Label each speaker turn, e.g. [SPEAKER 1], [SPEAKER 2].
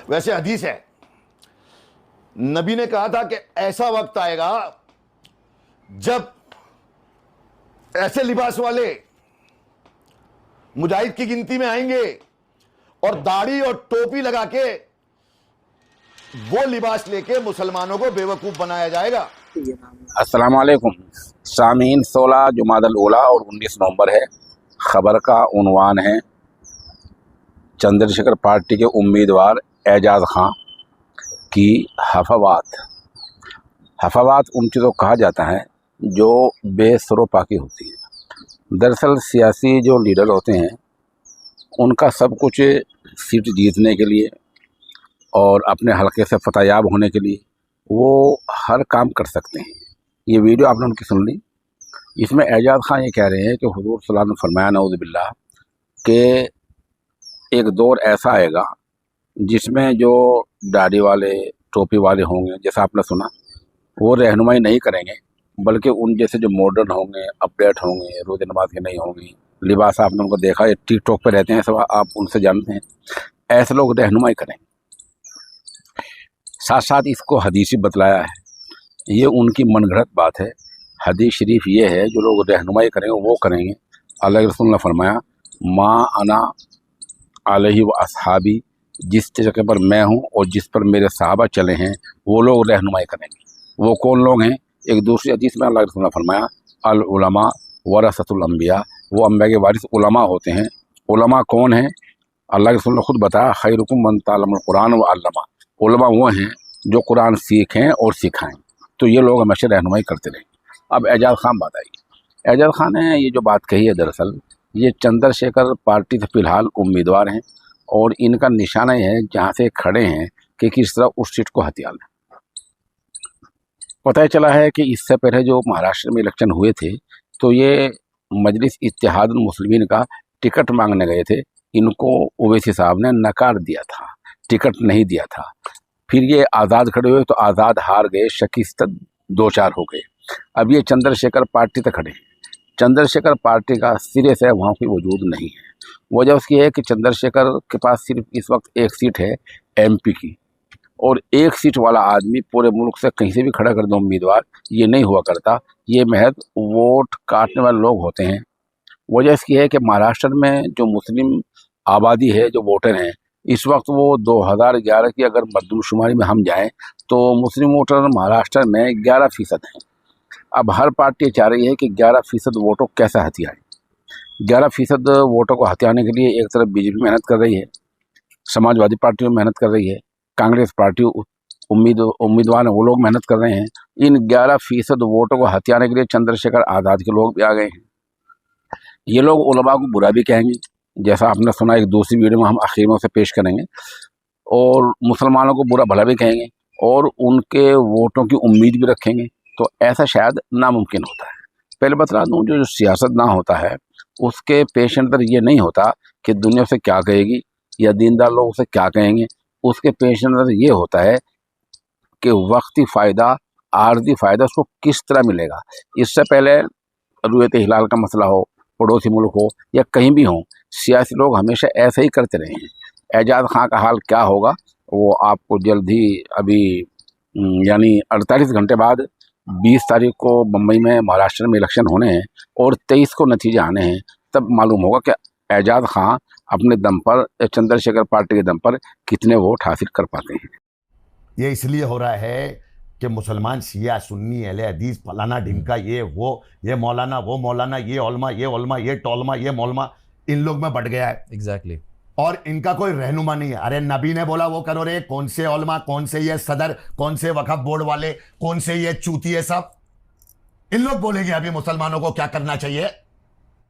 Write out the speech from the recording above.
[SPEAKER 1] वैसे हदीस है, नबी ने कहा था कि ऐसा वक्त आएगा जब ऐसे लिबास वाले मुजाहिद की गिनती में आएंगे और दाढ़ी और टोपी लगा के वो लिबास लेके मुसलमानों को बेवकूफ बनाया जाएगा।
[SPEAKER 2] अस्सलाम वालेकुम सामीन। 16 जुमादल उला और 19 नवंबर है। खबर का उन्वान है चंद्रशेखर पार्टी के उम्मीदवार एजाज खां की हफावात। हफावात उन चीज़ों को कहा जाता है जो बेसरोपाकी होती है। दरअसल सियासी जो लीडर होते हैं उनका सब कुछ सीट जीतने के लिए और अपने हलके से फतहयाब होने के लिए वो हर काम कर सकते हैं। ये वीडियो आपने उनकी सुन ली। इसमें एजाज खां ये कह रहे हैं कि हुजूर सल्लल्लाहु अलैहि वसल्लम ने फरमाया नऊज़ बिल्लाह कि एक दौर ऐसा आएगा जिसमें जो दाढ़ी वाले टोपी वाले होंगे, जैसा आपने सुना, वो रहनुमाई नहीं करेंगे बल्कि उन जैसे जो मॉडर्न होंगे, अपडेट होंगे, रोज़ नमाज के नहीं होंगे, लिबास आपने उनको देखा, ये टिकटॉक पे रहते हैं, सब आप उनसे जानते हैं, ऐसे लोग रहनुमाई करेंगे। साथ साथ इसको हदीसी बतलाया है, ये उनकी मनगढ़ंत बात है। हदीस शरीफ ये है जो लोग रहनुमाई करेंगे वो करेंगे। अल्लाह के रसूल ने फरमाया माँ अना अलैहि व असहाबी, जिस तरीके पर मैं हूँ और जिस पर मेरे सहाबा चले हैं वो लोग रहनुमाई करेंगे। वो कौन लोग हैं? एक दूसरी हदीस में अल्लाह के रसूल ने फरमाया अल उलमा वरसतुल अंबिया, वो अंबिया के वारिस उलमा होते हैं। उलमा कौन है? अल्लाह के रसूल ने खुद बताया खैरुकुम मन तअल्लमल कुरान व अल्लमा। उलमा वो हैं जो कुरान सीखें और सिखाएं। तो ये लोग हमेशा रहनुमाई करते रहेंगे। अब एजाज खान बात आई। एजाज खान ने ये जो बात कही है, दरअसल ये चंद्रशेखर पार्टी से फिलहाल उम्मीदवार हैं और इनका निशाना ये है जहाँ से खड़े हैं कि किस तरह उस सीट को हथिया लें। पता चला है कि इससे पहले जो महाराष्ट्र में इलेक्शन हुए थे तो ये मजलिस इत्तेहादुल मुस्लिमीन का टिकट मांगने गए थे। इनको ओवैसी साहब ने नकार दिया था, टिकट नहीं दिया था। फिर ये आज़ाद खड़े हुए तो आज़ाद हार गए, शिकस्त 2-4 हो गए। अब ये चंद्रशेखर पार्टी तक खड़े हैं। चंद्रशेखर पार्टी का सिरे से वहाँ कोई वजूद नहीं है। वजह उसकी है कि चंद्रशेखर के पास सिर्फ इस वक्त एक सीट है एमपी की, और एक सीट वाला आदमी पूरे मुल्क से कहीं से भी खड़ा कर दो उम्मीदवार, ये नहीं हुआ करता। ये महज वोट काटने वाले लोग होते हैं। वजह इसकी है कि महाराष्ट्र में जो मुस्लिम आबादी है, जो वोटर हैं, इस वक्त वो 2011 की अगर मरदमशुमारी में हम जाएं तो मुस्लिम वोटर महाराष्ट्र में 11% हैं। अब हर पार्टी चाह रही है कि 11% वोटों को कैसे हथियाएं। 11% वोटों को हथियाने के लिए एक तरफ बीजेपी मेहनत कर रही है, समाजवादी पार्टी मेहनत कर रही है, कांग्रेस पार्टी उम्मीदवार वो लोग मेहनत कर रहे हैं। इन 11% वोटों को हथियाने के लिए चंद्रशेखर आज़ाद के लोग भी आ गए हैं। ये लोग उलमा को बुरा भी कहेंगे, जैसा आपने सुना, एक दूसरी वीडियो में हम आखिर में उसे पेश करेंगे, और मुसलमानों को बुरा भला भी कहेंगे और उनके वोटों की उम्मीद भी रखेंगे। तो ऐसा शायद नामुमकिन होता है। पहले बता दूँ, जो सियासत ना होता है उसके पेश अंदर ये नहीं होता कि दुनिया से क्या कहेगी या दीनदार लोग उसे क्या कहेंगे। उसके पेश अंदर ये होता है कि वक्ती फ़ायदा, आर्जी फ़ायदा उसको किस तरह मिलेगा। इससे पहले रुयत हिलाल का मसला हो, पड़ोसी मुल्क हो या कहीं भी हो, सियासी लोग हमेशा ऐसे ही करते रहे हैं। एजाज खां का हाल क्या होगा वो आपको जल्द ही, अभी यानी 48 घंटे बाद 20 तारीख को बम्बई में महाराष्ट्र में इलेक्शन होने हैं और 23 को नतीजे आने हैं, तब मालूम होगा कि एजाज खां अपने दम पर, चंद्रशेखर पार्टी के दम पर कितने वोट हासिल कर पाते हैं।
[SPEAKER 1] ये इसलिए हो रहा है कि मुसलमान शिया सुन्नी अहले हदीस फलाना ढिमका, ये वो, ये मौलाना वो मौलाना, ये ओलमा ये ओलमा, ये टोलमा ये मौलमा, इन लोग में बढ़ गया है।
[SPEAKER 3] एग्जैक्टली।
[SPEAKER 1] और इनका कोई रहनुमा नहीं है। अरे नबी ने बोला वो करो रे, कौन से ओलमा, कौन से ये सदर, कौन से वक्फ बोर्ड वाले, कौन से ये चूतिए, सब इन लोग बोलेंगे अभी मुसलमानों को क्या करना चाहिए।